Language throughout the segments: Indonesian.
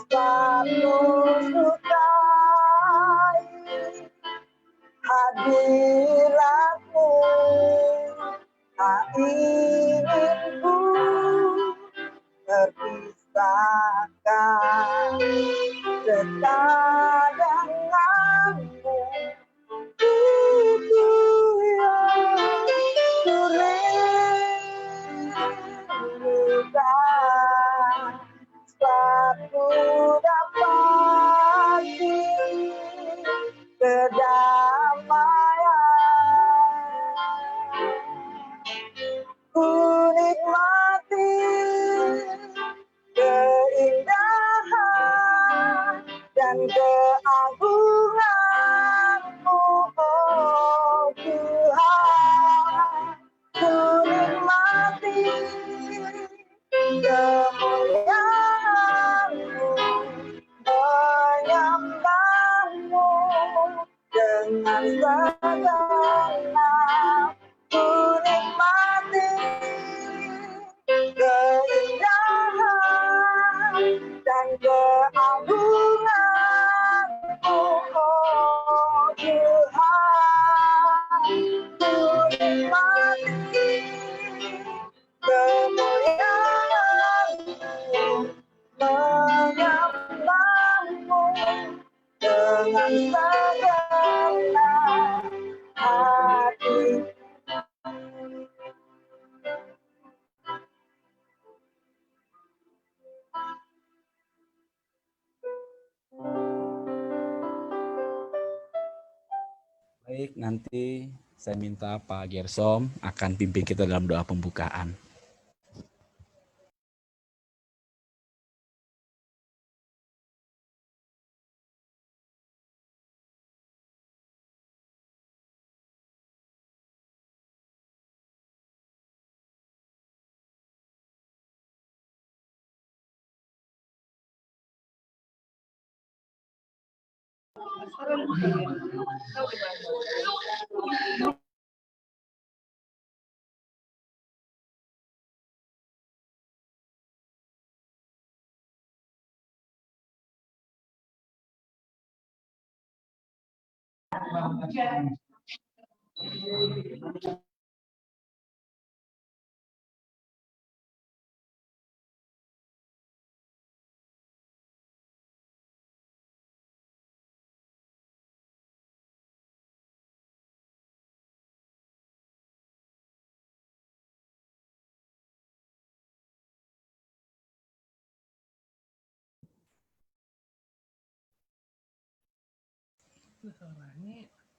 selalu sukai hadiratmu, tak ingin ku terpisahkan dekat denganmu. Itu yang ku rindukan, suatu dapati kedamaian. Ku nikmati keindahan dan keagungan-Mu, oh Tuhan. Ku nikmati kemuliaan-Mu, menyembah-Mu dengan segenap. Ku nikmati keindahan dan keagungan-Mu, oh Tuhan. Ku nikmati kemuliaan-Mu, menyembah-Mu dengan segenap hati. Baik, nanti saya minta Pak Gersom akan pimpin kita dalam doa pembukaan.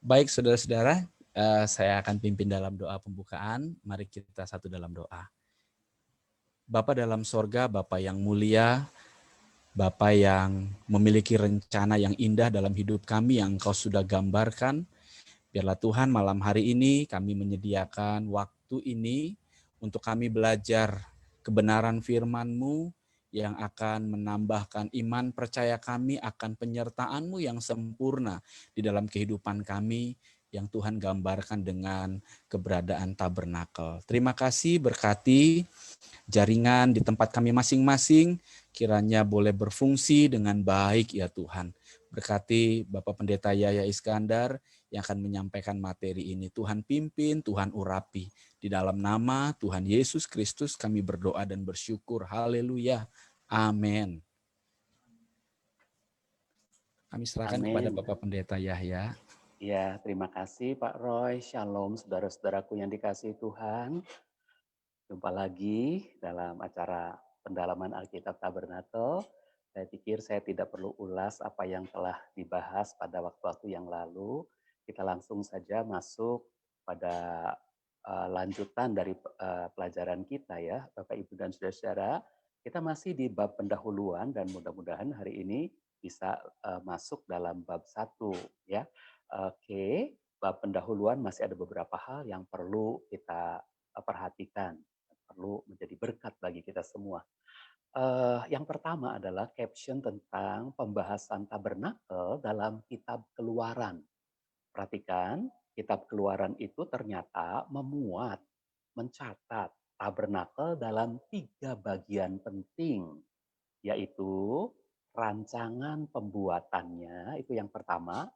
Baik, saudara-saudara, saya akan pimpin dalam doa pembukaan. Mari kita satu dalam doa. Bapa dalam sorga, Bapa yang mulia, Bapa yang memiliki rencana yang indah dalam hidup kami yang Engkau sudah gambarkan. Biarlah Tuhan malam hari ini kami menyediakan waktu ini untuk kami belajar kebenaran firman-Mu yang akan menambahkan iman percaya kami akan penyertaan-Mu yang sempurna di dalam kehidupan kami yang Tuhan gambarkan dengan keberadaan tabernakel. Terima kasih, berkati jaringan di tempat kami masing-masing, kiranya boleh berfungsi dengan baik ya Tuhan. Berkati Bapak Pendeta Yaya Iskandar yang akan menyampaikan materi ini. Tuhan pimpin, Tuhan urapi. Di dalam nama Tuhan Yesus Kristus kami berdoa dan bersyukur. Haleluya. Amin. Kami serahkan kepada Bapak Pendeta Yahya. Ya, terima kasih Pak Roy. Shalom saudara-saudaraku yang dikasihi Tuhan. Jumpa lagi dalam acara pendalaman Alkitab Tabernakel. Saya pikir saya tidak perlu ulas apa yang telah dibahas pada waktu-waktu yang lalu. Kita langsung saja masuk pada lanjutan dari pelajaran kita ya, Bapak Ibu dan Saudara-saudara. Kita masih di bab pendahuluan dan mudah-mudahan hari ini bisa masuk dalam bab 1 ya. Oke, bab pendahuluan masih ada beberapa hal yang perlu kita perhatikan, perlu menjadi berkat bagi kita semua. Yang pertama adalah caption tentang pembahasan tabernakel dalam kitab Keluaran. Perhatikan, kitab Keluaran itu ternyata mencatat tabernakel dalam 3 bagian penting. yaitu rancangan pembuatannya, itu yang pertama,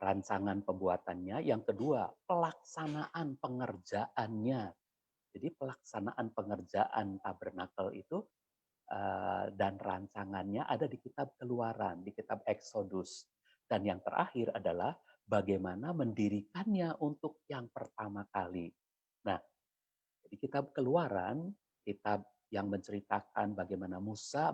rancangan pembuatannya, yang kedua, pelaksanaan pengerjaannya. Jadi pelaksanaan pengerjaan tabernakel itu dan rancangannya ada di kitab Keluaran, di kitab Exodus. Dan yang terakhir adalah bagaimana mendirikannya untuk yang pertama kali. Nah, di kitab Keluaran, kitab yang menceritakan bagaimana Musa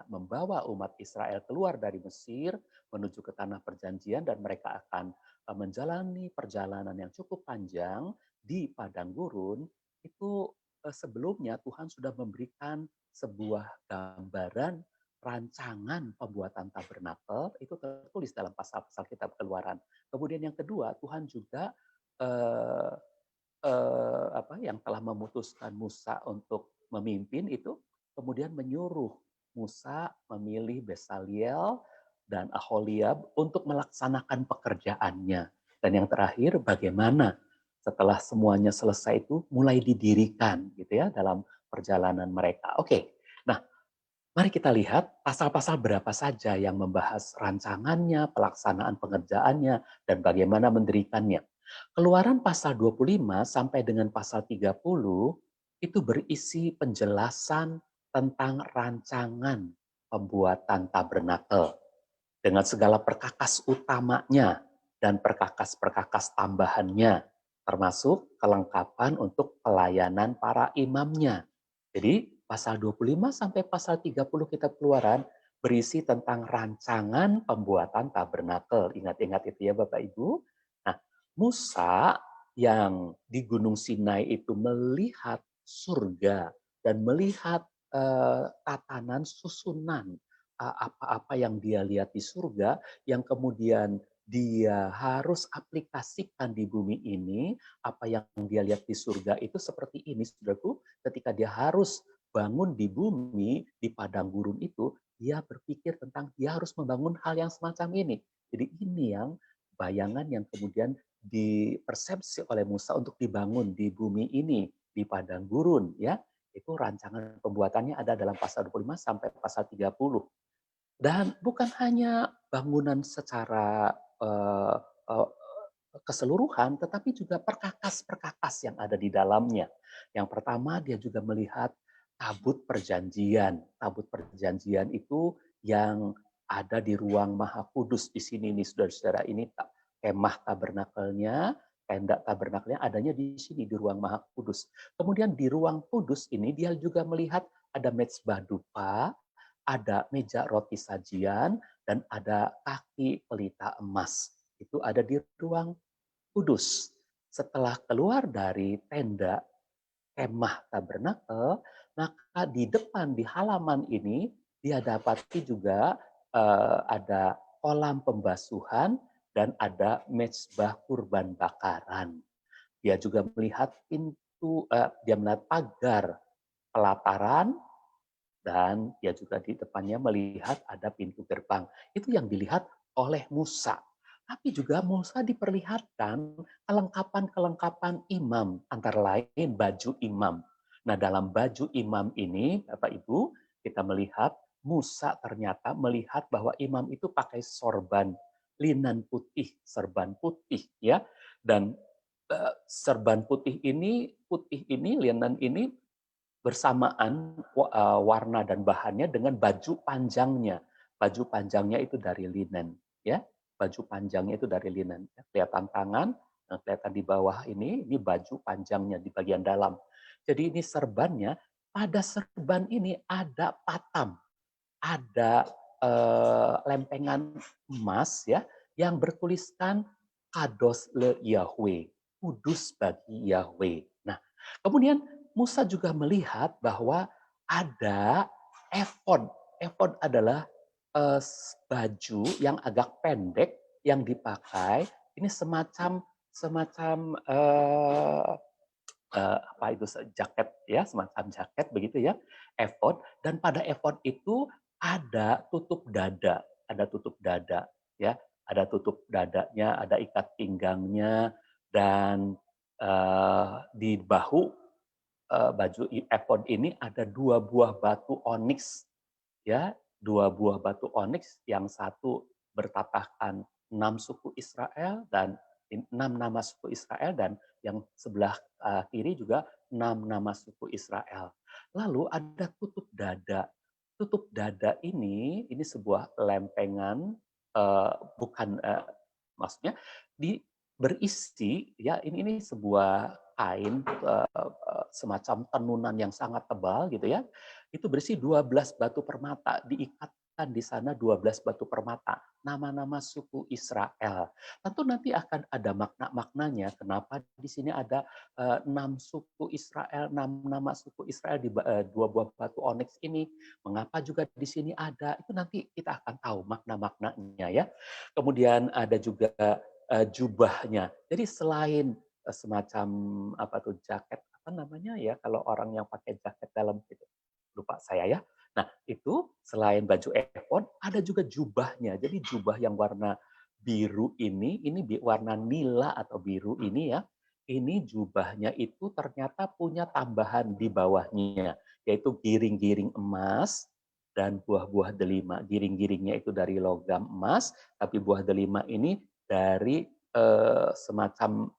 membawa umat Israel keluar dari Mesir menuju ke tanah perjanjian dan mereka akan menjalani perjalanan yang cukup panjang di padang gurun, itu sebelumnya Tuhan sudah memberikan sebuah gambaran rancangan pembuatan tabernakel, itu tertulis dalam pasal-pasal kitab Keluaran. Kemudian yang kedua, Tuhan juga eh, yang telah memutuskan Musa untuk memimpin itu, kemudian menyuruh Musa memilih Besaliel dan Aholiab untuk melaksanakan pekerjaannya. Dan yang terakhir, bagaimana setelah semuanya selesai itu mulai didirikan gitu ya dalam perjalanan mereka. Oke. Nah, mari kita lihat pasal-pasal berapa saja yang membahas rancangannya, pelaksanaan pengerjaannya, dan bagaimana mendirikannya. Keluaran pasal 25 sampai dengan pasal 30 itu berisi penjelasan tentang rancangan pembuatan tabernakel dengan segala perkakas utamanya dan perkakas-perkakas tambahannya, termasuk kelengkapan untuk pelayanan para imamnya. Jadi pasal 25 sampai pasal 30 kitab Keluaran berisi tentang rancangan pembuatan tabernakel. Ingat-ingat itu ya Bapak Ibu. Nah, Musa yang di Gunung Sinai itu melihat surga dan melihat tatanan susunan apa-apa yang dia lihat di surga, yang kemudian dia harus aplikasikan di bumi ini, apa yang dia lihat di surga itu seperti ini, saudaraku, ketika dia harus bangun di bumi, di padang gurun itu, dia berpikir tentang dia harus membangun hal yang semacam ini. Jadi ini yang bayangan yang kemudian dipersepsi oleh Musa untuk dibangun di bumi ini, di padang gurun, ya. Itu rancangan pembuatannya ada dalam pasal 25 sampai pasal 30. Dan bukan hanya bangunan secara uh, uh, keseluruhan, tetapi juga perkakas-perkakas yang ada di dalamnya. Yang pertama, dia juga melihat tabut perjanjian. Tabut perjanjian itu yang ada di ruang Maha Kudus di sini nih, saudara-saudara. Ini kemah tabernakelnya, tenda tabernakelnya adanya di sini di ruang Maha Kudus. Kemudian di ruang kudus ini dia juga melihat ada mezbah dupa, ada meja roti sajian, dan ada kaki pelita emas. Itu ada di ruang kudus. Setelah keluar dari tenda kemah tabernakel, maka di depan, di halaman ini, dia dapati juga ada kolam pembasuhan dan ada mezbah kurban bakaran. Dia juga melihat dia melihat pagar pelataran, dan dia juga di depannya melihat ada pintu gerbang. Itu yang dilihat oleh Musa. Tapi juga Musa diperlihatkan kelengkapan-kelengkapan imam, antara lain baju imam. Nah, dalam baju imam ini, Bapak Ibu, kita melihat Musa ternyata melihat bahwa imam itu pakai sorban linen putih, serban putih, ya. Dan serban putih ini, linen ini bersamaan warna dan bahannya dengan baju panjangnya. Baju panjangnya itu dari linen, ya. Baju panjangnya itu dari linen. Kelihatan tangan, kelihatan di bawah ini baju panjangnya di bagian dalam. Jadi ini serbannya, pada serban ini ada patam, ada lempengan emas ya yang bertuliskan Kados le Yahweh, kudus bagi Yahweh. Nah, kemudian Musa juga melihat bahwa ada efod. Efod adalah baju yang agak pendek yang dipakai. Ini semacam apa itu jaket ya, semacam jaket begitu ya, efod. Dan pada efod itu ada tutup dada, ya, ada tutup dadanya, ada ikat pinggangnya, dan di bahu baju efod ini ada 2 buah batu oniks ya, 2 buah batu oniks, yang satu bertatahkan 6 suku Israel dan 6 nama suku Israel, dan yang sebelah kiri juga 6 nama suku Israel. Lalu ada tutup dada. Tutup dada ini sebuah lempengan, bukan, maksudnya berisi, ya, ini sebuah kain, semacam tenunan yang sangat tebal gitu ya. Itu berisi 12 batu permata, diikatkan di sana 12 batu permata, nama-nama suku Israel. Tentu nanti akan ada makna-maknanya kenapa di sini ada 6 suku Israel, 6 nama suku Israel di 2 buah batu oniks ini. Mengapa juga di sini ada, itu nanti kita akan tahu makna-maknanya ya. Kemudian ada juga jubahnya. Jadi selain semacam apa tuh, jaket, apa namanya ya kalau orang yang pakai jaket dalam gitu, lupa saya ya. Nah, itu selain baju efod ada juga jubahnya. Jadi jubah yang warna biru ini warna nila atau biru ini ya. Ini jubahnya itu ternyata punya tambahan di bawahnya, yaitu giring-giring emas dan buah-buah delima. Giring-giringnya itu dari logam emas, tapi buah delima ini dari semacam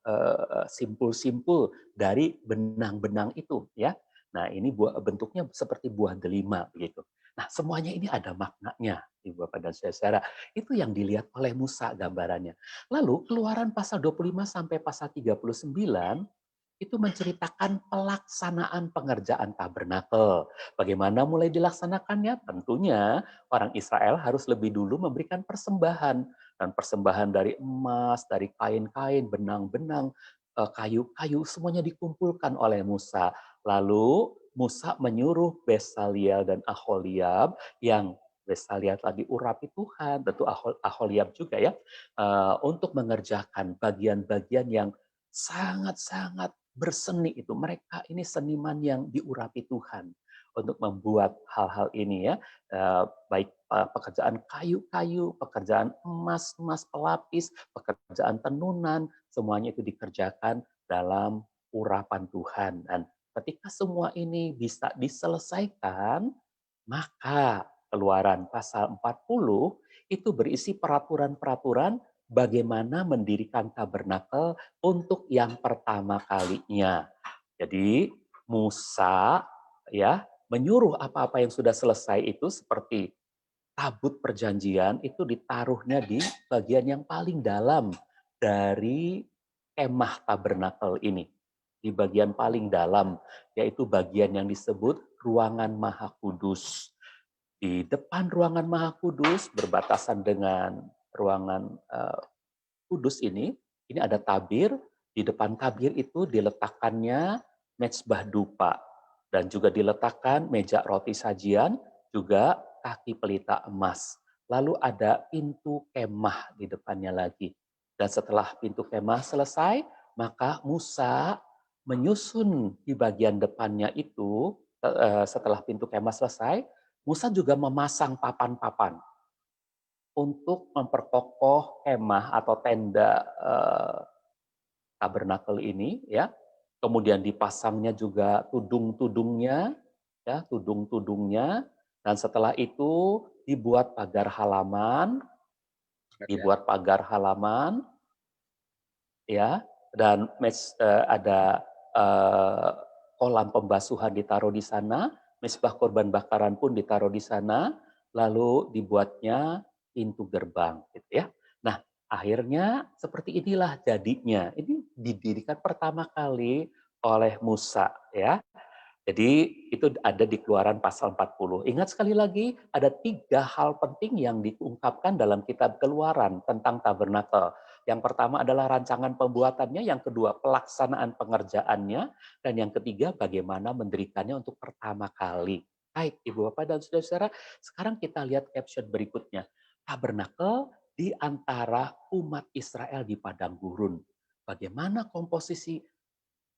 simpul-simpul dari benang-benang itu ya. Nah, ini bentuknya seperti buah delima begitu. Nah, semuanya ini ada maknanya, Ibu Bapak dan Saudara. Itu yang dilihat oleh Musa gambarannya. Lalu Keluaran pasal 25 sampai pasal 39 itu menceritakan pelaksanaan pengerjaan tabernakel. Bagaimana mulai dilaksanakannya? Tentunya orang Israel harus lebih dulu memberikan persembahan. Dan persembahan dari emas, dari kain-kain, benang-benang, kayu-kayu, semuanya dikumpulkan oleh Musa. Lalu Musa menyuruh Besaliel dan Aholiab, yang Besaliel telah diurapi Tuhan, tentu Aholiab juga ya, untuk mengerjakan bagian-bagian yang sangat-sangat berseni itu. Mereka ini seniman yang diurapi Tuhan untuk membuat hal-hal ini ya. Baik pekerjaan kayu-kayu, pekerjaan emas pelapis, pekerjaan tenunan, semuanya itu dikerjakan dalam urapan Tuhan. Dan ketika semua ini bisa diselesaikan, maka Keluaran pasal 40 itu berisi peraturan-peraturan bagaimana mendirikan tabernakel untuk yang pertama kalinya. Jadi Musa ya menyuruh apa-apa yang sudah selesai itu, seperti tabut perjanjian itu ditaruhnya di bagian yang paling dalam dari kemah tabernakel ini. Di bagian paling dalam, yaitu bagian yang disebut ruangan Maha Kudus. Di depan ruangan Maha Kudus berbatasan dengan ruangan kudus ini ada tabir. Di depan tabir itu diletakkannya mezbah dupa, dan juga diletakkan meja roti sajian, juga kaki pelita emas. Lalu ada pintu kemah di depannya lagi. Dan setelah pintu kemah selesai, maka Musa menyusun di bagian depannya itu, setelah pintu kemah selesai, Musa juga memasang papan-papan untuk memperkokoh kemah atau tenda tabernakel ini ya. Kemudian dipasangnya juga tudung-tudungnya ya, tudung-tudungnya, dan setelah itu dibuat pagar halaman, ya, dan ada kolam pembasuhan ditaruh di sana, mezbah korban bakaran pun ditaruh di sana, lalu dibuatnya pintu gerbang gitu ya. Nah, akhirnya seperti inilah jadinya. Ini didirikan pertama kali oleh Musa ya. Jadi itu ada di Keluaran pasal 40. Ingat sekali lagi, ada 3 hal penting yang diungkapkan dalam kitab Keluaran tentang tabernakel. Yang pertama adalah rancangan pembuatannya, yang kedua pelaksanaan pengerjaannya, dan yang ketiga bagaimana mendirikannya untuk pertama kali. Baik, Ibu Bapak dan Saudara-saudara, sekarang kita lihat caption berikutnya. Tabernakel di antara umat Israel di padang gurun. Bagaimana komposisi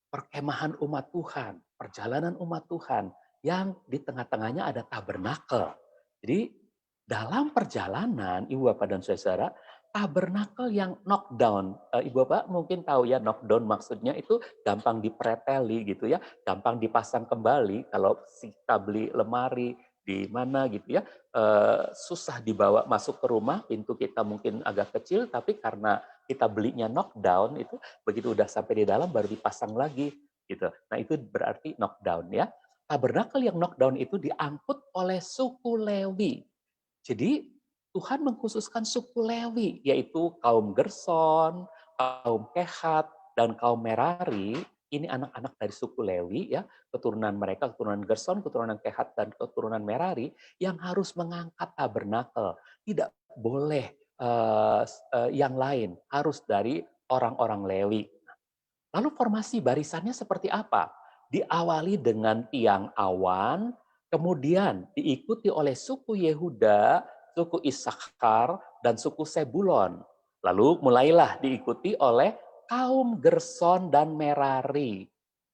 perkemahan umat Tuhan, perjalanan umat Tuhan, yang di tengah-tengahnya ada tabernakel. Jadi dalam perjalanan, Ibu Bapak dan Saudara, tabernakel yang knockdown, Ibu Bapak mungkin tahu ya, knockdown maksudnya itu gampang dipreteli gitu ya, gampang dipasang kembali. Kalau kita beli lemari di mana gitu ya, susah dibawa masuk ke rumah, pintu kita mungkin agak kecil, tapi karena kita belinya knockdown itu begitu udah sampai di dalam baru dipasang lagi gitu. Nah itu berarti knockdown ya. Tabernakel yang knockdown itu diangkut oleh suku Lewi. Jadi Tuhan mengkhususkan suku Lewi, yaitu kaum Gerson, kaum Kehat, dan kaum Merari. Ini anak-anak dari suku Lewi, ya, keturunan mereka, keturunan Gerson, keturunan Kehat, dan keturunan Merari, yang harus mengangkat tabernakel. Tidak boleh yang lain, harus dari orang-orang Lewi. Lalu formasi barisannya seperti apa? Diawali dengan tiang awan, kemudian diikuti oleh suku Yehuda, suku Issakhar, dan suku Sebulon. Lalu mulailah diikuti oleh kaum Gerson dan Merari.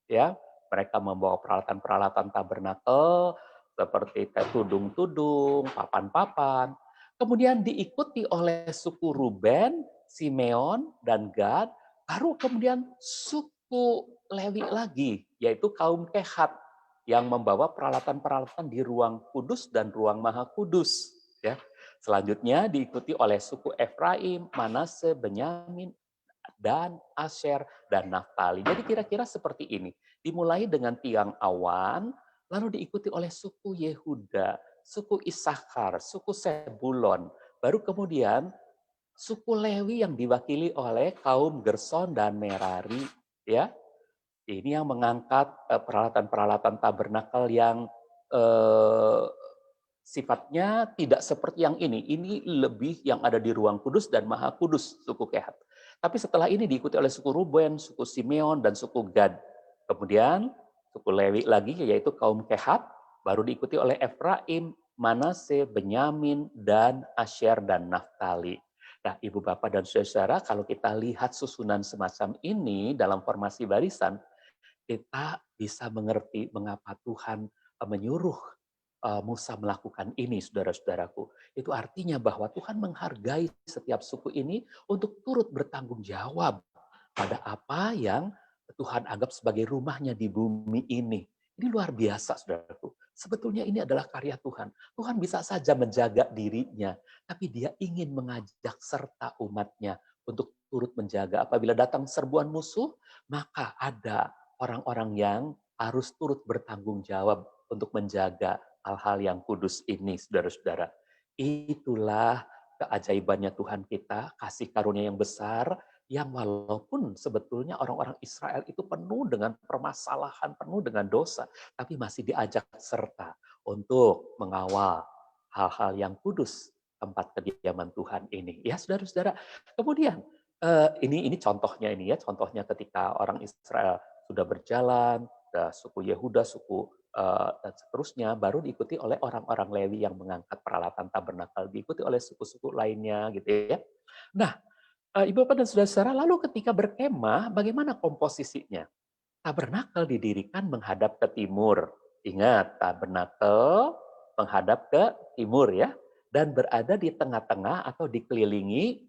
Ya, mereka membawa peralatan-peralatan tabernakel seperti tudung-tudung, papan-papan. Kemudian diikuti oleh suku Ruben, Simeon, dan Gad. Baru kemudian suku Lewi lagi, yaitu kaum Kehat yang membawa peralatan-peralatan di ruang kudus dan ruang maha kudus. Ya. Selanjutnya diikuti oleh suku Efraim, Manase, Benyamin, dan Asher, dan Naftali. Jadi kira-kira seperti ini. Dimulai dengan tiang awan, lalu diikuti oleh suku Yehuda, suku Issakhar, suku Sebulon. Baru kemudian suku Lewi yang diwakili oleh kaum Gerson dan Merari, ya. Ini yang mengangkat peralatan-peralatan tabernakel yang sifatnya tidak seperti yang ini. Ini lebih yang ada di ruang kudus dan maha kudus, suku Kehat. Tapi setelah ini diikuti oleh suku Ruben, suku Simeon, dan suku Gad. Kemudian suku Lewi lagi, yaitu kaum Kehat, baru diikuti oleh Efraim, Manase, Benyamin, dan Asher, dan Naftali. Nah, Ibu Bapak dan Saudara, kalau kita lihat susunan semacam ini dalam formasi barisan, kita bisa mengerti mengapa Tuhan menyuruh Musa melakukan ini, saudara-saudaraku. Itu artinya bahwa Tuhan menghargai setiap suku ini untuk turut bertanggung jawab pada apa yang Tuhan anggap sebagai rumahnya di bumi ini. Ini luar biasa, saudaraku. Sebetulnya ini adalah karya Tuhan. Tuhan bisa saja menjaga dirinya, tapi dia ingin mengajak serta umatnya untuk turut menjaga. Apabila datang serbuan musuh, maka ada orang-orang yang harus turut bertanggung jawab untuk menjaga hal-hal yang kudus ini, saudara-saudara. Itulah keajaibannya Tuhan kita, kasih karunia yang besar, yang walaupun sebetulnya orang-orang Israel itu penuh dengan permasalahan, penuh dengan dosa, tapi masih diajak serta untuk mengawal hal-hal yang kudus tempat kediaman Tuhan ini. Ya, saudara-saudara. Kemudian ini contohnya ini ya, contohnya ketika orang Israel sudah berjalan, suku Yehuda, suku dan seterusnya, baru diikuti oleh orang-orang Lewi yang mengangkat peralatan tabernakel, diikuti oleh suku-suku lainnya, gitu ya. Nah, Ibu Bapak dan Saudara-saudara, lalu ketika berkemah, bagaimana komposisinya? Tabernakel didirikan menghadap ke timur. Ingat, tabernakel menghadap ke timur ya, dan berada di tengah-tengah atau dikelilingi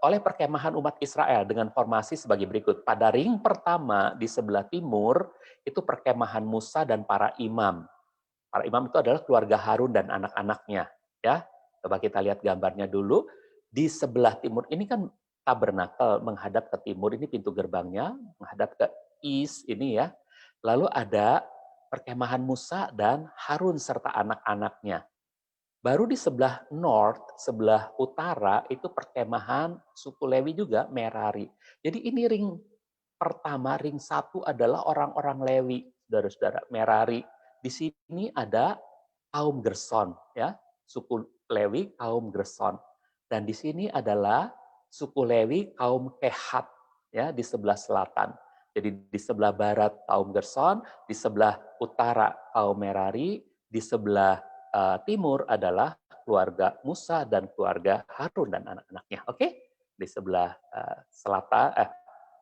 oleh perkemahan umat Israel dengan formasi sebagai berikut. Pada ring pertama di sebelah timur, itu perkemahan Musa dan para imam. Para imam itu adalah keluarga Harun dan anak-anaknya. Ya, coba kita lihat gambarnya dulu. Di sebelah timur ini kan tabernakel menghadap ke timur, ini pintu gerbangnya, menghadap ke east ini ya. Lalu ada perkemahan Musa dan Harun serta anak-anaknya. Baru di sebelah north, sebelah utara, itu perkemahan suku Lewi juga, Merari. Jadi ini ring pertama, ring satu adalah orang-orang Lewi, saudara-saudara, Merari. Di sini ada kaum Gerson, ya, suku Lewi, kaum Gerson. Dan di sini adalah suku Lewi, kaum Kehat, ya, di sebelah selatan. Jadi di sebelah barat kaum Gerson, di sebelah utara kaum Merari, di sebelah timur adalah keluarga Musa dan keluarga Harun dan anak-anaknya. Oke, di sebelah selatan,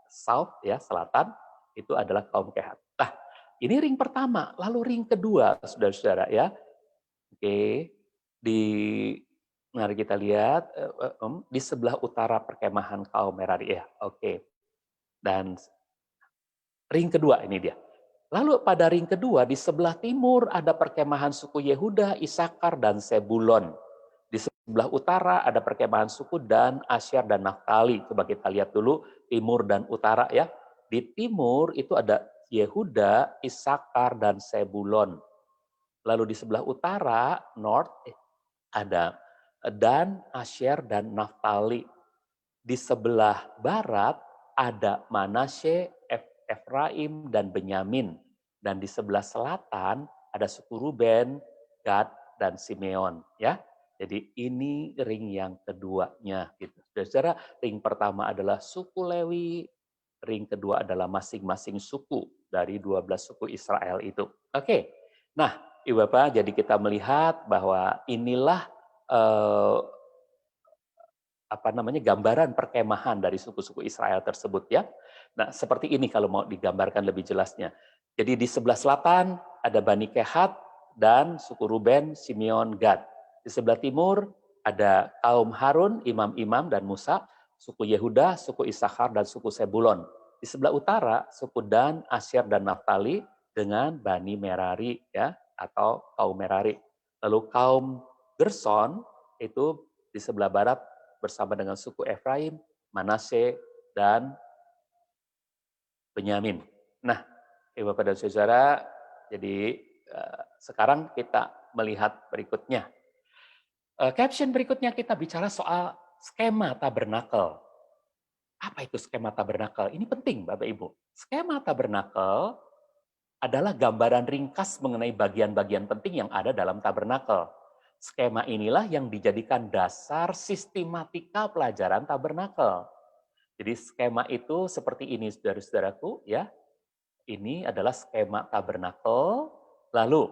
south ya, selatan itu adalah kaum Kehat. Nah, ini ring pertama, lalu ring kedua, saudara-saudara ya. Oke, mari kita lihat di sebelah utara perkemahan kaum Merari ya. Oke, dan ring kedua ini dia. Lalu pada ring kedua di sebelah timur ada perkemahan suku Yehuda, Isakar, dan Sebulon. Di sebelah utara ada perkemahan suku Dan, Asyar, dan Naftali. Coba kita lihat dulu timur dan utara ya. Di timur itu ada Yehuda, Isakar, dan Sebulon. Lalu di sebelah utara, north, ada Dan, Asyar, dan Naftali. Di sebelah barat ada Manasye, Efraim, dan Benyamin. Dan di sebelah selatan ada suku Ruben, Gad, dan Simeon. Ya, jadi ini ring yang keduanya. Gitu. Saudara, ring pertama adalah suku Lewi, ring kedua adalah masing-masing suku dari 12 suku Israel itu. Oke, nah Ibu Bapak, jadi kita melihat bahwa inilah gambaran perkemahan dari suku-suku Israel tersebut ya. Nah, seperti ini kalau mau digambarkan lebih jelasnya. Jadi di sebelah selatan ada Bani Kehat dan suku Ruben, Simeon, Gad. Di sebelah timur ada kaum Harun, imam-imam dan Musa, suku Yehuda, suku Isakar dan suku Sebulon. Di sebelah utara suku Dan, Asyar dan Naftali dengan Bani Merari ya atau kaum Merari. Lalu kaum Gerson itu di sebelah barat bersama dengan suku Efraim, Manasye, dan Benyamin. Nah, Ibu Bapak dan Saudara, jadi sekarang kita melihat berikutnya. Caption berikutnya kita bicara soal skema tabernakel. Apa itu skema tabernakel? Ini penting Bapak Ibu. Skema tabernakel adalah gambaran ringkas mengenai bagian-bagian penting yang ada dalam tabernakel. Skema inilah yang dijadikan dasar sistematika pelajaran tabernakel. Jadi skema itu seperti ini saudara-saudaraku ya. Ini adalah skema tabernakel. Lalu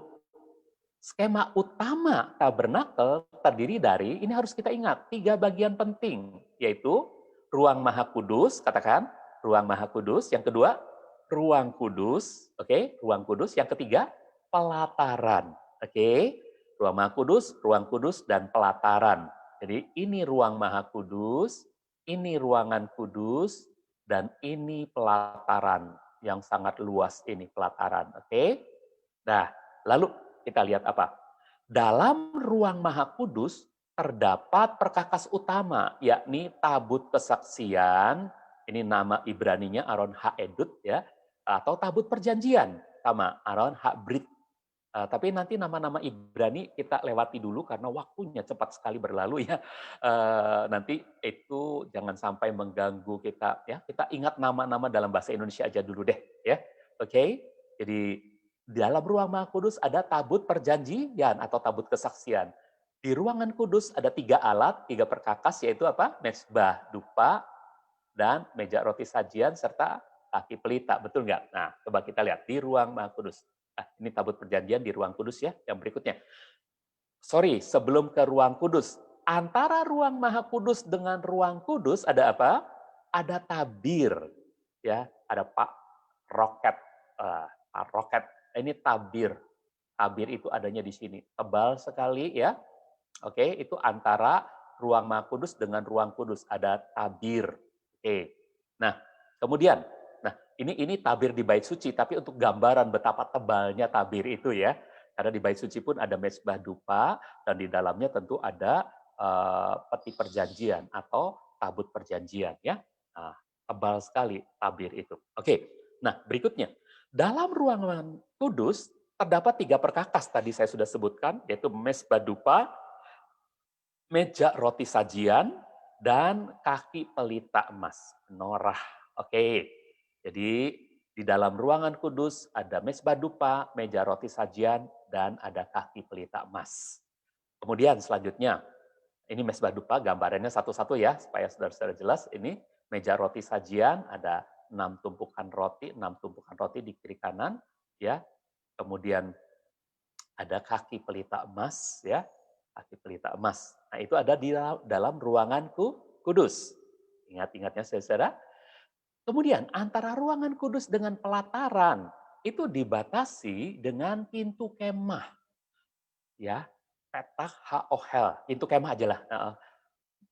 skema utama tabernakel terdiri dari, ini harus kita ingat, 3 bagian penting, yaitu ruang maha kudus, katakan ruang maha kudus. Yang kedua, ruang kudus, oke, ruang kudus. Yang ketiga, pelataran, oke. Ruang maha kudus, ruang kudus, dan pelataran. Jadi ini ruang maha kudus, ini ruangan kudus, dan ini pelataran yang sangat luas ini pelataran, oke. Nah, lalu kita lihat apa? Dalam ruang maha kudus terdapat perkakas utama, yakni tabut kesaksian. Ini nama Ibraninya Aron Ha-edut ya, atau tabut perjanjian sama Aron Ha-brit. Tapi nanti nama-nama Ibrani kita lewati dulu karena waktunya cepat sekali berlalu ya. Nanti itu jangan sampai mengganggu kita ya. Kita ingat nama-nama dalam bahasa Indonesia aja dulu deh ya. Oke. Jadi di dalam ruang Maha Kudus ada tabut perjanjian atau tabut kesaksian. Di ruangan kudus ada 3 alat, 3 perkakas, yaitu apa? Mezbah dupa dan meja roti sajian serta kaki pelita. Betul nggak? Nah, coba kita lihat di ruang Maha Kudus. Ini tabut perjanjian di ruang kudus ya, yang berikutnya. Sorry, sebelum ke ruang kudus. Antara ruang Maha Kudus dengan ruang kudus ada apa? Ada tabir. Ya, ada Pak Roket. Pak Roket. Ini tabir. Tabir itu adanya di sini. Tebal sekali ya. Oke, itu antara ruang Maha Kudus dengan ruang kudus. Ada tabir. Oke. Nah, kemudian, ini tabir di bait suci, tapi untuk gambaran betapa tebalnya tabir itu ya. Karena di bait suci pun ada mezbah dupa, dan di dalamnya tentu ada peti perjanjian atau tabut perjanjian ya. Nah, tebal sekali tabir itu. Oke, nah berikutnya. Dalam ruangan kudus terdapat 3 perkakas tadi saya sudah sebutkan, yaitu mezbah dupa, meja roti sajian, dan kaki pelita emas, menorah. Oke. Jadi di dalam ruangan kudus ada mezbah dupa, meja roti sajian, dan ada kaki pelita emas. Kemudian selanjutnya, ini mezbah dupa, gambarannya satu-satu ya, supaya saudara-saudara jelas. Ini meja roti sajian, ada 6 tumpukan roti di kiri kanan, ya. Kemudian ada kaki pelita emas, ya, kaki pelita emas. Nah itu ada di dalam ruangan kudus. Ingat-ingatnya saudara. Kemudian antara ruangan kudus dengan pelataran itu dibatasi dengan pintu kemah. Ya, petah ha-ohel, pintu kemah aja lah.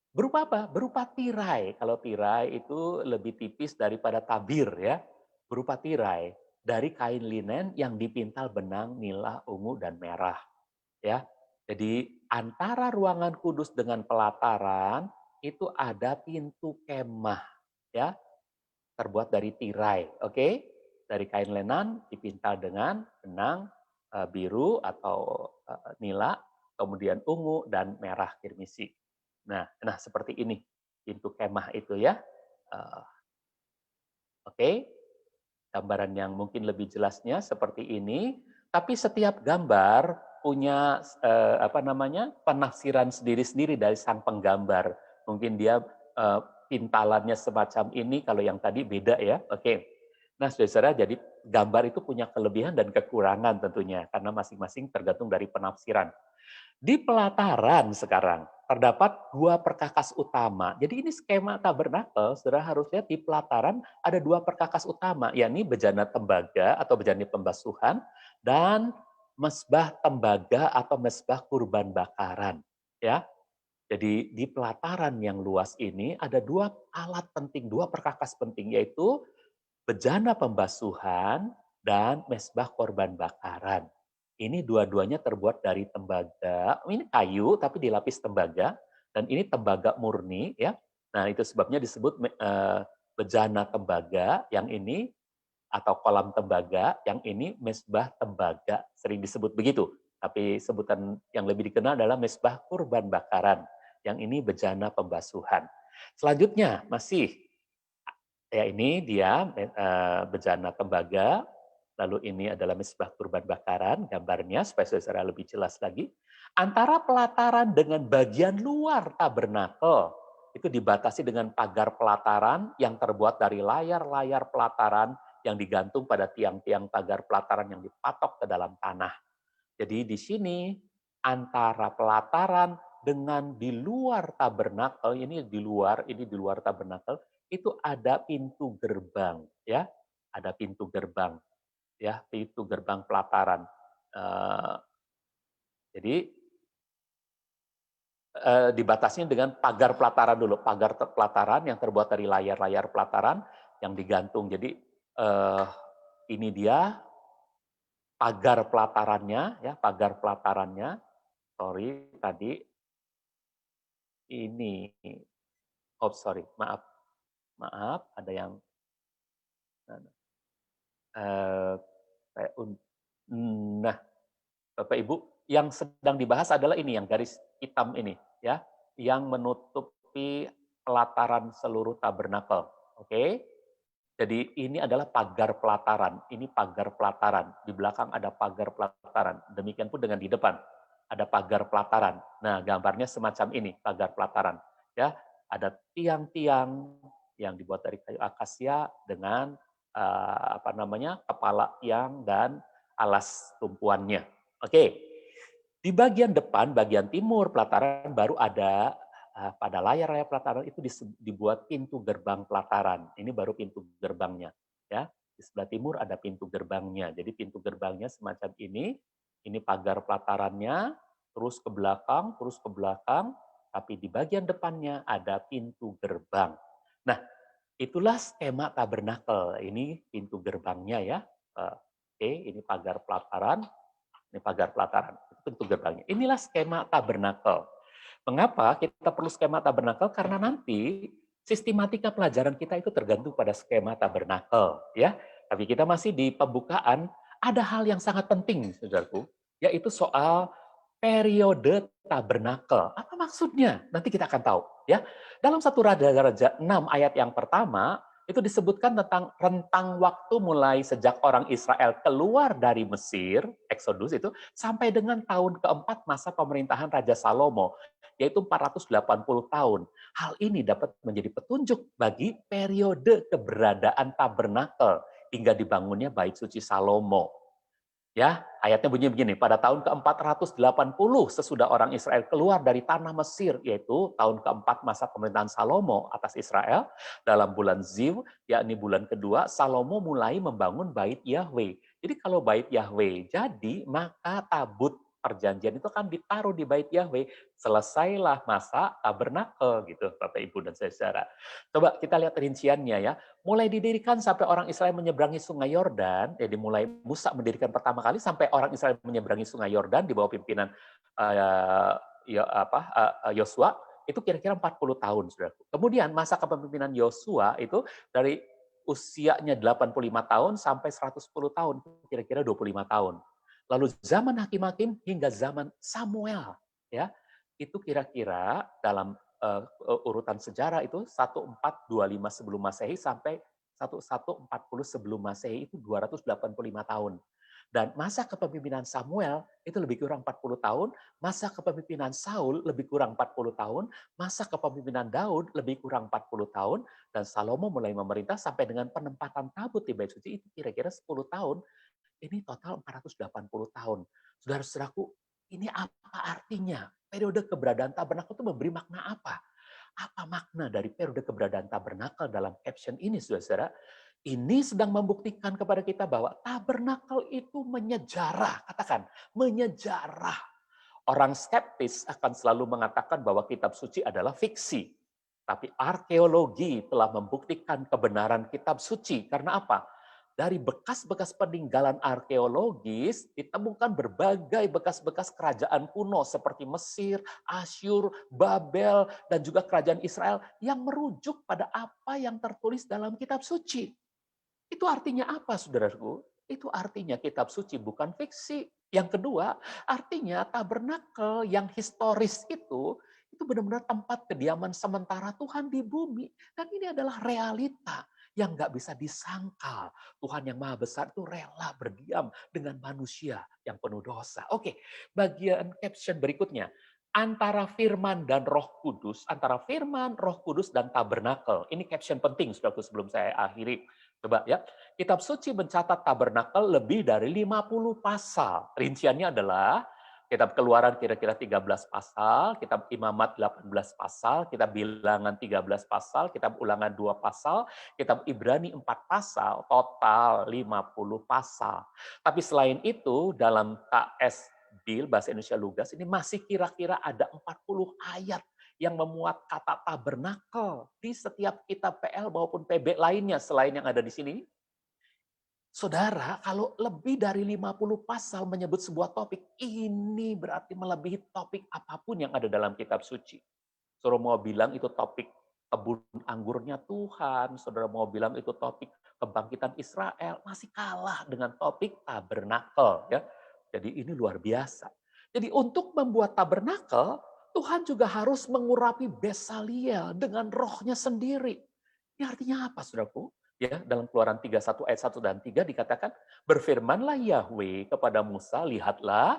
Berupa apa? Berupa tirai. Kalau tirai itu lebih tipis daripada tabir ya. Berupa tirai. dari kain linen yang dipintal benang nila, ungu, dan merah. Ya, jadi antara ruangan kudus dengan pelataran itu ada pintu kemah, ya, terbuat dari tirai, oke? Dari kain lenan dipintal dengan benang biru atau nila, kemudian ungu dan merah kirmisi. Nah seperti ini pintu kemah itu ya. Oke, gambaran yang mungkin lebih jelasnya seperti ini. Tapi setiap gambar punya penafsiran sendiri-sendiri dari sang penggambar. Mungkin dia pintalannya semacam ini, kalau yang tadi beda ya. Oke. Nah, saudara, jadi gambar itu punya kelebihan dan kekurangan tentunya karena masing-masing tergantung dari penafsiran. Di pelataran sekarang terdapat dua perkakas utama. Jadi ini skema tabernakel, saudara harus lihat di pelataran ada dua perkakas utama, yakni bejana tembaga atau bejana pembasuhan dan mesbah tembaga atau mesbah kurban bakaran. Ya, jadi di pelataran yang luas ini ada dua alat penting, dua perkakas penting, yaitu bejana pembasuhan dan mesbah korban bakaran. Ini dua-duanya terbuat dari tembaga. Ini kayu tapi dilapis tembaga, dan ini tembaga murni ya. Nah, itu sebabnya disebut bejana tembaga, yang ini atau kolam tembaga, yang ini mesbah tembaga, sering disebut begitu. Tapi sebutan yang lebih dikenal adalah mesbah kurban bakaran, yang ini bejana pembasuhan. Selanjutnya masih ya, ini dia bejana tembaga, lalu ini adalah mesbah kurban bakaran, gambarnya supaya saudara lebih jelas lagi. Antara pelataran dengan bagian luar tabernakel itu dibatasi dengan pagar pelataran yang terbuat dari layar-layar pelataran yang digantung pada tiang-tiang pagar pelataran yang dipatok ke dalam tanah. Jadi di sini antara pelataran dengan di luar tabernakel, ini di luar tabernakel, itu ada pintu gerbang, ya, ada pintu gerbang, ya, pintu gerbang pelataran. Jadi dibatasinya dengan pagar pelataran dulu, pagar pelataran yang terbuat dari layar-layar pelataran yang digantung. Jadi ini dia pagar pelatarannya, ya, pagar pelatarannya. Sorry tadi ini, oh sorry, maaf, ada yang nah, Bapak Ibu, yang sedang dibahas adalah ini, yang garis hitam ini, ya, yang menutupi pelataran seluruh tabernakel. Oke, jadi ini adalah pagar pelataran, ini pagar pelataran, di belakang ada pagar pelataran, demikian pun dengan di depan ada pagar pelataran. Nah, gambarnya semacam ini, pagar pelataran, ya, ada tiang-tiang yang dibuat dari kayu akasia dengan kepala tiang dan alas tumpuannya. Oke, di bagian depan, bagian timur pelataran baru ada pada layar-layar pelataran itu dibuat pintu gerbang pelataran. Ini baru pintu gerbangnya, ya. Di sebelah timur ada pintu gerbangnya. Jadi pintu gerbangnya semacam ini pagar pelatarannya, terus ke belakang, tapi di bagian depannya ada pintu gerbang. Nah, itulah skema tabernakel. Ini pintu gerbangnya ya. Oke, ini pagar pelataran. Ini pagar pelataran, itu pintu gerbangnya. Inilah skema tabernakel. Mengapa kita perlu skema tabernakel? Karena nanti sistematika pelajaran kita itu tergantung pada skema tabernakel, ya. Tapi kita masih di pembukaan, ada hal yang sangat penting, saudaraku, yaitu soal periode tabernakel. Apa maksudnya? Nanti kita akan tahu, ya. Dalam 1 Raja-Raja 6 ayat yang pertama, itu disebutkan tentang rentang waktu mulai sejak orang Israel keluar dari Mesir, Exodus itu, sampai dengan tahun keempat masa pemerintahan Raja Salomo, yaitu 480 tahun. Hal ini dapat menjadi petunjuk bagi periode keberadaan tabernakel hingga dibangunnya Bait Suci Salomo. Ya, ayatnya bunyi begini, pada tahun ke-480 sesudah orang Israel keluar dari tanah Mesir, yaitu tahun keempat masa pemerintahan Salomo atas Israel, dalam bulan Ziv, yakni bulan kedua, Salomo mulai membangun bait Yahweh. Jadi kalau bait Yahweh jadi, maka tabut perjanjian itu kan ditaruh di bait Yahweh. Selesailah masa tabernakel gitu, Bapak Ibu dan saudara. Coba kita lihat rinciannya ya. Mulai didirikan sampai orang Israel menyeberangi Sungai Yordan, jadi mulai Musa mendirikan pertama kali sampai orang Israel menyeberangi Sungai Yordan di bawah pimpinan Yosua, itu kira-kira 40 tahun, Saudaraku. Kemudian masa kepemimpinan Yosua itu dari usianya 85 tahun sampai 110 tahun, kira-kira 25 tahun. Lalu zaman hakim-hakim hingga zaman Samuel, ya, itu kira-kira dalam urutan sejarah itu 1425 sebelum Masehi sampai 1140 sebelum Masehi, itu 285 tahun. Dan masa kepemimpinan Samuel itu lebih kurang 40 tahun, masa kepemimpinan Saul lebih kurang 40 tahun, masa kepemimpinan Daud lebih kurang 40 tahun, dan Salomo mulai memerintah sampai dengan penempatan tabut di Bait Suci itu kira-kira 10 tahun. Ini total 480 tahun. Saudara-saudaraku, ini apa artinya? Periode keberadaan tabernakel itu memberi makna apa? Apa makna dari periode keberadaan tabernakel dalam caption ini, saudara-saudara? Ini sedang membuktikan kepada kita bahwa tabernakel itu menyejarah. Katakan, menyejarah. Orang skeptis akan selalu mengatakan bahwa kitab suci adalah fiksi. Tapi arkeologi telah membuktikan kebenaran kitab suci. Karena apa? Dari bekas-bekas peninggalan arkeologis ditemukan berbagai bekas-bekas kerajaan kuno seperti Mesir, Asyur, Babel, dan juga kerajaan Israel yang merujuk pada apa yang tertulis dalam kitab suci. Itu artinya apa, saudaraku? Itu artinya kitab suci bukan fiksi. Yang kedua, artinya tabernakel yang historis itu benar-benar tempat kediaman sementara Tuhan di bumi. Dan ini adalah realita yang nggak bisa disangkal. Tuhan yang Maha Besar itu rela berdiam dengan manusia yang penuh dosa. Oke, bagian caption berikutnya. Antara firman dan roh kudus, antara firman, roh kudus, dan tabernakel. Ini caption penting, saudaraku, sebelum saya akhiri. Coba ya, kitab suci mencatat tabernakel lebih dari 50 pasal. Rinciannya adalah kitab Keluaran kira-kira 13 pasal, kitab Imamat 18 pasal, kitab Bilangan 13 pasal, kitab Ulangan 2 pasal, kitab Ibrani 4 pasal, total 50 pasal. Tapi selain itu, dalam KS Bill, bahasa Indonesia Lugas, ini masih kira-kira ada 40 ayat yang memuat kata tabernakel di setiap kitab PL maupun PB lainnya selain yang ada di sini. Saudara, kalau lebih dari 50 pasal menyebut sebuah topik, ini berarti melebihi topik apapun yang ada dalam kitab suci. Saudara mau bilang itu topik kebun anggurnya Tuhan, saudara mau bilang itu topik kebangkitan Israel, masih kalah dengan topik tabernakel, ya. Jadi ini luar biasa. Jadi untuk membuat tabernakel, Tuhan juga harus mengurapi Besaliel dengan rohnya sendiri. Ini artinya apa, saudaraku? Ya, dalam Keluaran 31 ayat 1 dan 3 dikatakan, berfirmanlah Yahweh kepada Musa, lihatlah,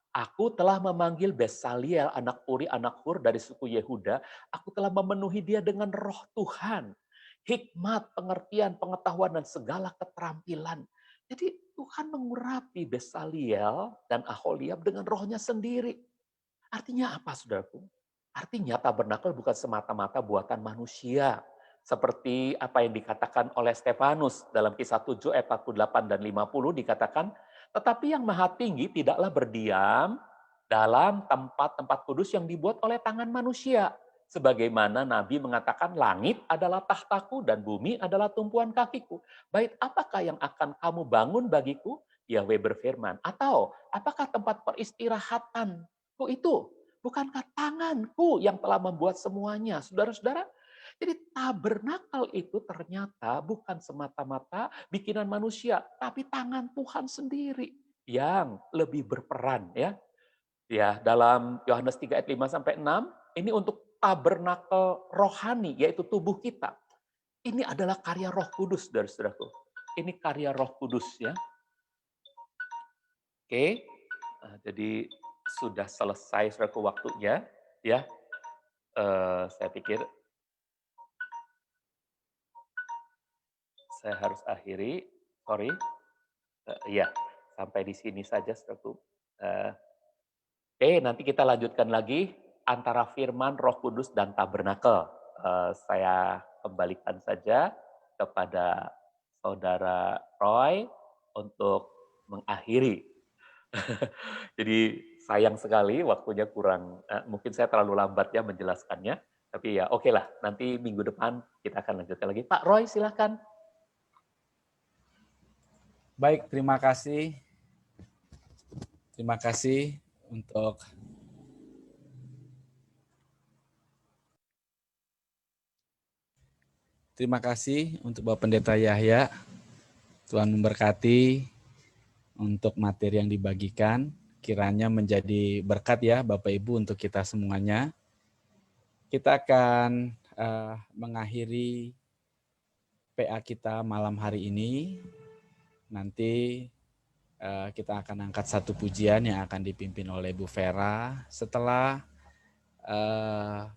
aku telah memanggil Besaliel, anak Uri, anak Hur dari suku Yehuda. Aku telah memenuhi dia dengan roh Tuhan. Hikmat, pengertian, pengetahuan, dan segala keterampilan. Jadi Tuhan mengurapi Besaliel dan Aholiab dengan rohnya sendiri. Artinya apa, saudaraku? Artinya tabernakel bukan semata-mata buatan manusia. Seperti apa yang dikatakan oleh Stefanus dalam Kisah 7 ayat 48 dan 50 dikatakan, tetapi yang maha tinggi tidaklah berdiam dalam tempat-tempat kudus yang dibuat oleh tangan manusia. Sebagaimana Nabi mengatakan, langit adalah tahtaku dan bumi adalah tumpuan kakiku. Bait apakah yang akan kamu bangun bagiku? Yahweh berfirman. Atau apakah tempat peristirahatanku itu? Bukankah tanganku yang telah membuat semuanya? Saudara-saudara, jadi tabernakel itu ternyata bukan semata-mata bikinan manusia, tapi tangan Tuhan sendiri yang lebih berperan, ya. Ya, dalam Yohanes 3 ayat 5 sampai 6, ini untuk tabernakel rohani, yaitu tubuh kita. Ini adalah karya Roh Kudus, saudara-saudaraku. Ini karya Roh Kudus, ya. Oke. Nah, jadi sudah selesai, saudaraku, waktunya, ya. Saya pikir saya harus akhiri, sorry. Iya, sampai di sini saja, saudaraku. Oke, nanti kita lanjutkan lagi antara firman, Roh Kudus, dan tabernakel. Saya kembalikan saja kepada Saudara Roy untuk mengakhiri. Jadi sayang sekali waktunya kurang, mungkin saya terlalu lambat ya menjelaskannya. Tapi ya oke lah, nanti minggu depan kita akan lanjutkan lagi. Pak Roy, silahkan. Baik, terima kasih. Terima kasih untuk Bapak Pendeta Yahya. Tuhan memberkati untuk materi yang dibagikan. Kiranya menjadi berkat ya Bapak Ibu untuk kita semuanya. Kita akan mengakhiri PA kita malam hari ini. Nanti kita akan angkat satu pujian yang akan dipimpin oleh Bu Vera. Setelah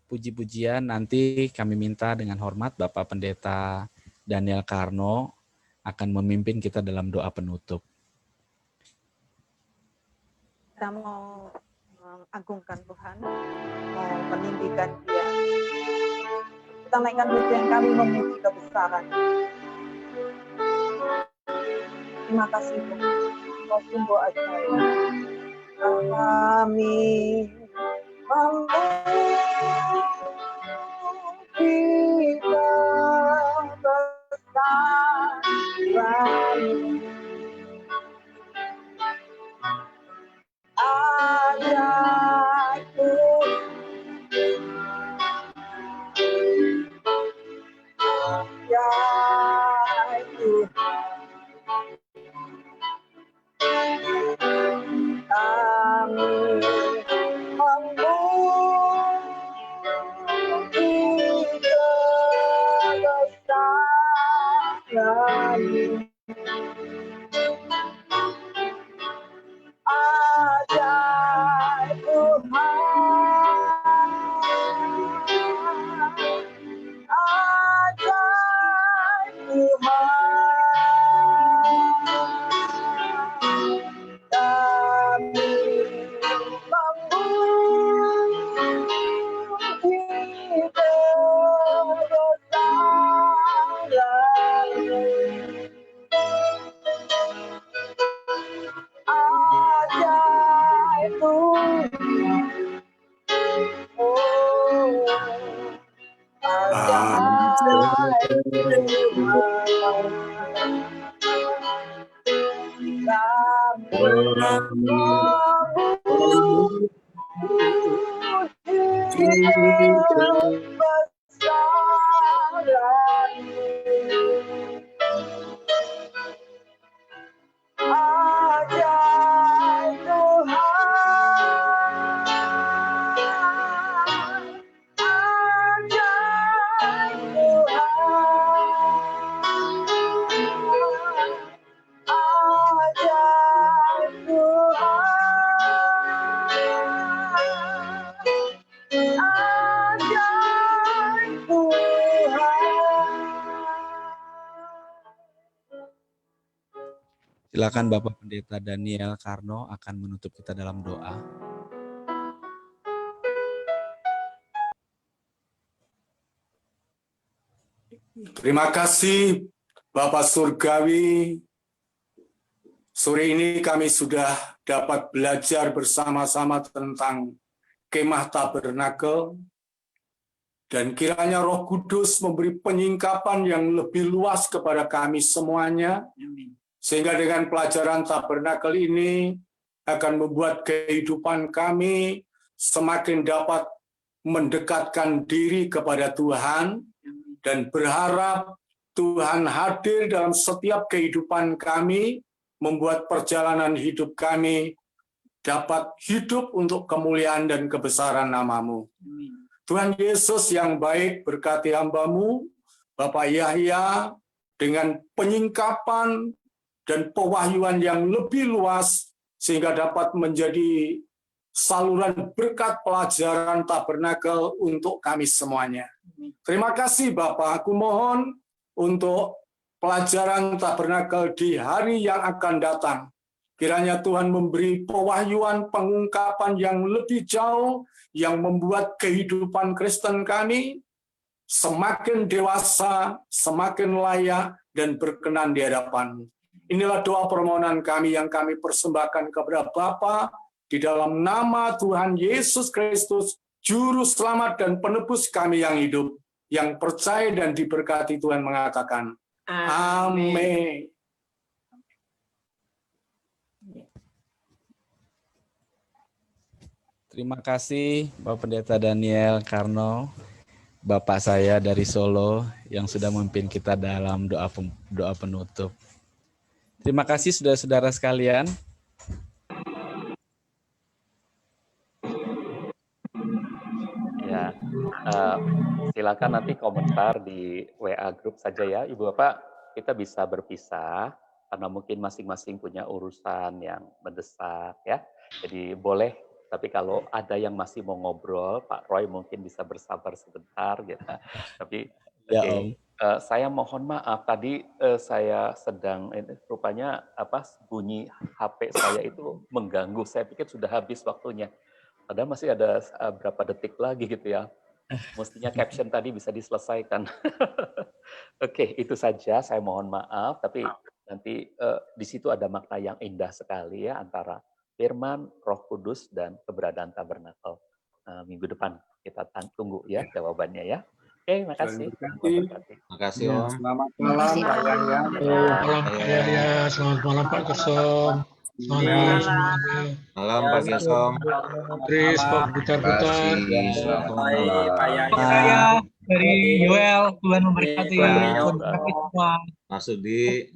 puji-pujian nanti kami minta dengan hormat Bapak Pendeta Daniel Karno akan memimpin kita dalam doa penutup. Kita mau mengagungkan Tuhan, mau meninggikan Dia. Kita naikkan pujian kami memuji kebesaran. Terima kasih Tuhan, Kau sungguh ajaib. Kami memuji kebesaran. Ajaib Tuhan, kami memuji kebesaran. Ajaib Tuhan, ajaib Tuhan, kami memuji kebesaran. Ajaib Tuhan, oh, ajaib Tuhan, kami memuji kebesaran. Ajaib Tuhan, ajaib Tuhan, ajaib Tuhan, ajaib Tuhan. Silakan Bapak Pendeta Daniel Karno akan menutup kita dalam doa. Terima kasih Bapak Surgawi. Sore ini kami sudah dapat belajar bersama-sama tentang kemah tabernakel. Dan kiranya Roh Kudus memberi penyingkapan yang lebih luas kepada kami semuanya. Sehingga dengan pelajaran tabernakel ini akan membuat kehidupan kami semakin dapat mendekatkan diri kepada Tuhan dan berharap Tuhan hadir dalam setiap kehidupan kami, membuat perjalanan hidup kami dapat hidup untuk kemuliaan dan kebesaran nama-Mu. Tuhan Yesus yang baik, berkati hamba-Mu, Bapak Yahya, dengan penyingkapan dan pewahyuan yang lebih luas, sehingga dapat menjadi saluran berkat pelajaran tabernakel untuk kami semuanya. Terima kasih Bapak, aku mohon untuk pelajaran tabernakel di hari yang akan datang. Kiranya Tuhan memberi pewahyuan, pengungkapan yang lebih jauh, yang membuat kehidupan Kristen kami semakin dewasa, semakin layak, dan berkenan di hadapan-Mu. Inilah doa permohonan kami yang kami persembahkan kepada Bapa di dalam nama Tuhan Yesus Kristus, Juru Selamat dan Penebus kami yang hidup, yang percaya dan diberkati Tuhan mengatakan, amin. Terima kasih Bapak Pendeta Daniel Karno, Bapak saya dari Solo yang sudah memimpin kita dalam doa penutup. Terima kasih saudara-saudara sekalian. Ya, silakan nanti komentar di WA grup saja ya, Ibu Bapak. Kita bisa berpisah karena mungkin masing-masing punya urusan yang mendesak ya. Jadi boleh, tapi kalau ada yang masih mau ngobrol, Pak Roy mungkin bisa bersabar sebentar gitu. Tapi Ya, oke. Om. Saya mohon maaf tadi saya sedang rupanya bunyi HP saya itu mengganggu. Saya pikir sudah habis waktunya. Padahal masih ada berapa detik lagi gitu ya. Mestinya caption tadi bisa diselesaikan. Oke, itu saja. Saya mohon maaf, tapi nanti di situ ada makna yang indah sekali ya antara Firman, Roh Kudus, dan keberadaan tabernakel. Minggu depan kita tunggu ya jawabannya ya. Oke, makasih. Makasih Om. Selamat malam Pak Yahya. Malam Pak Yahya, selamat malam Pak Kesom. Selamat malam semuanya. Malam Pak Gesom. Tris, Pak Butar-Butar. Selamat malam. Saya dari Yoel, Tuhan memberkati Ya. semua. Mas Sudi,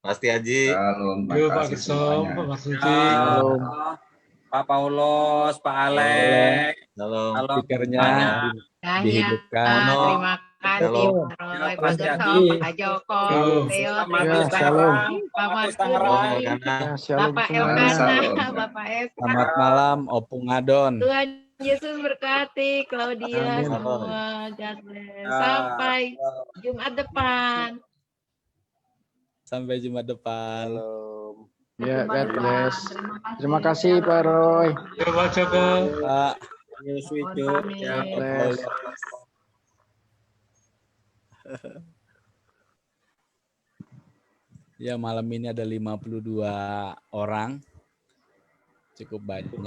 Pasti Haji. Yo Pak Kesom, Pak Marsudi. Pak Paulos, Pak Alex. Salam. Speakernya Ya, dihidupkan. terima kasih Halo. Pak Roy, Pak Terima Gesom, kasih. Pak Joko, Halo. Theo, Selamat terima Ustaz kasih, Ram. Pak Ustaz Salam Marsudi, Elkana. Bapak Elkana, Bapak Esa. Selamat malam, Opung Adon. Tuhan Yesus berkati, Claudia, Amin. semua. God bless. Sampai Jumat depan. Sampai Jumat depan. Ya, Jumat God depan. bless. Terima kasih Pak Roy. Yo Pak Joko. Pak. Amin. God bless. Ya, malam ini ada 52 orang. Cukup banyak.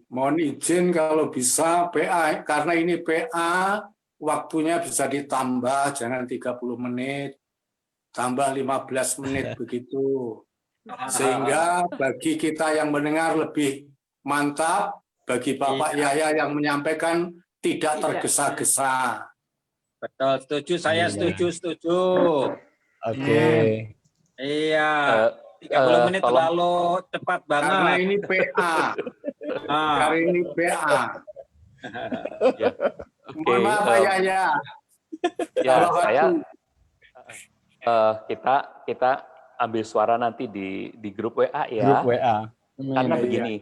Mohon izin kalau bisa PA, karena ini PA waktunya bisa ditambah, jangan 30 menit, tambah 15 menit begitu. Sehingga bagi kita yang mendengar lebih mantap, bagi Bapak Yahya yang menyampaikan tidak tergesa-gesa. Betul, setuju. Saya setuju. Oke. Iya. 30 menit tolong. terlalu cepat Karena banget. ini PA. Karena ini PA. Ya. Oke, Mohon maaf Pak Yahya. ya Kalau saya waktu- kita ambil suara nanti di grup WA ya. Grup WA. Karena Iya. begini,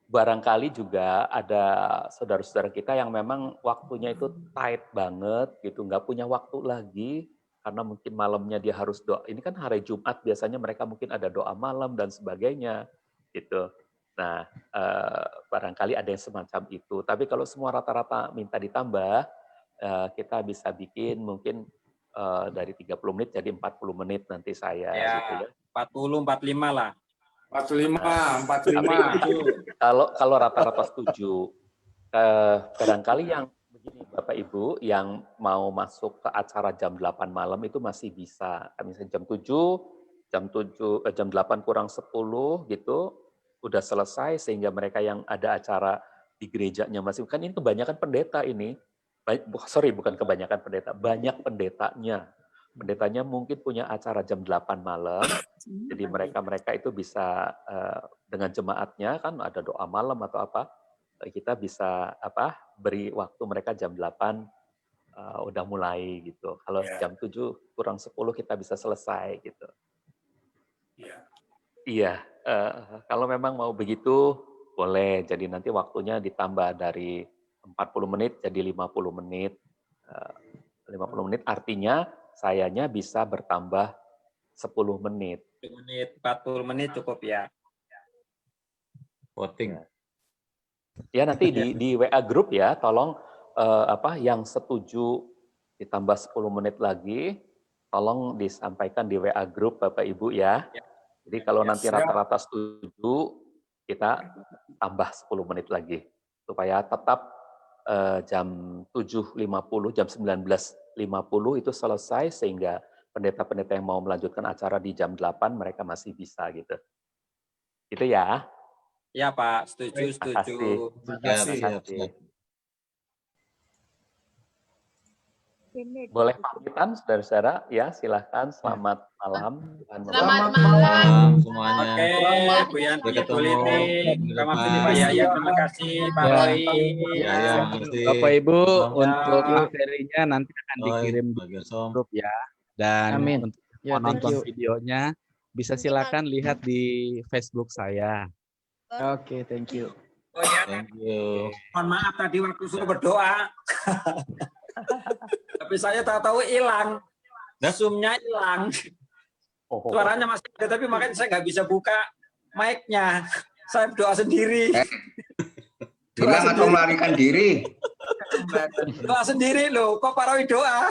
barangkali juga ada saudara-saudara kita yang memang waktunya itu tight banget gitu, nggak punya waktu lagi karena mungkin malamnya dia harus doa. Ini kan hari Jumat biasanya mereka mungkin ada doa malam dan sebagainya gitu. Nah, barangkali ada yang semacam itu. Tapi kalau semua rata-rata minta ditambah, kita bisa bikin mungkin dari 30 menit jadi 40 menit nanti saya Ya. gitu ya. 40, 45 lah. 45. Kalau rata-rata setuju, barangkali yang begini Bapak Ibu yang mau masuk ke acara jam 8 malam itu masih bisa. Misalnya jam 8 kurang 10 gitu udah selesai sehingga mereka yang ada acara di gerejanya masih, kan ini kebanyakan pendeta ini. Bukan kebanyakan pendeta, banyak pendetanya. Pendetanya mungkin punya acara jam 8 malam. Jadi mereka itu bisa dengan jemaatnya kan ada doa malam atau apa, kita bisa beri waktu mereka jam 8 udah mulai gitu. Kalau jam 7 kurang 10 kita bisa selesai gitu. Iya, kalau memang mau begitu boleh. Jadi nanti waktunya ditambah dari 40 menit jadi 50 menit. 50 menit artinya sayanya bisa bertambah 10 menit. 40 menit cukup ya. Voting. Ya nanti di WA grup ya, tolong yang setuju ditambah 10 menit lagi, tolong disampaikan di WA grup Bapak Ibu ya. Jadi kalau nanti rata-rata setuju, kita tambah 10 menit lagi supaya tetap jam 7.50, jam 19.50 itu selesai sehingga pendeta-pendeta yang mau melanjutkan acara di jam 8 mereka masih bisa gitu. Gitu ya. Ya Pak, setuju, setuju. Siap. Boleh pamitan saudara-saudara? Ya, silahkan. Selamat malam. Tuhan Selamat memberkati. malam. Semuanya. Oke, Bu Yanti, Sampai Bu ketemu Liti, minggu terima kasih depan. Pak Yaya, terima kasih Pak Ya. Roy. Ya, makasih. Bapak Ibu, Om. untuk Ya. materinya nanti akan Roy, dikirim di Pak Gersom. grup ya. Dan Amin. untuk Ya, mau thank nonton you. videonya bisa silakan lihat di Facebook saya. Oke, thank you. Oh ya, Thank you. mohon maaf tadi waktu suruh berdoa. Tapi saya tahu-tahu hilang. Dah? Zoom-nya hilang. Suaranya masih ada, tapi makanya saya nggak bisa buka mic-nya. Saya berdoa sendiri. Hilang atau melarikan diri? Doa sendiri loh, kok Pak Roy doa?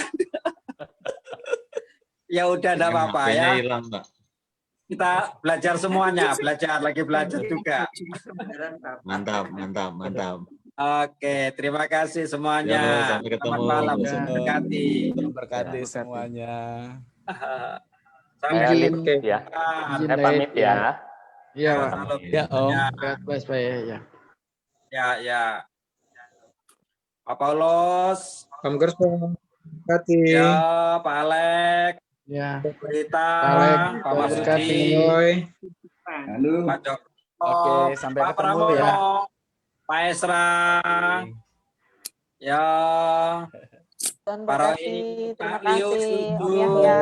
Ya udah, enggak apa-apa ya. HP-nya hilang, Pak. Kita belajar semuanya, lagi belajar juga. Mantap. Oke, terima kasih Ya, semuanya. sampai ketemu. Selamat malam, Besok. Tuhan berkati. Berkati semuanya. Saya Izin. limit ya. Izin Saya pamit naik, ya. Iya, Pak. Salam. Ya, Om. God bless, Pak ya. Ya. Pak Paulus, Om Gersom. Berkati. ya Pak Alek, Ya. Berita, Alek, Pak Masudi, berkati. Roy. Halo. Pak Joko, Oke, sampai Pak ketemu Pramono, ya. Pak Esra, ya Tuhan Pak berkati. Roy, Terima Pak Leo, kasih setuju. Om Yahya.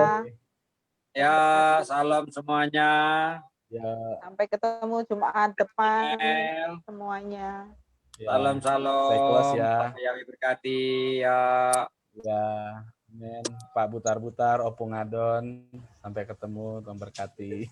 Ya, salam semuanya. Ya, Sampai ketemu Jumat depan El, semuanya. ya. salam. Saya close ya. Pak Yawi berkati. Ya. Ya, amin. Pak Butar-Butar, Opung Adon, sampai ketemu, Tuhan berkati.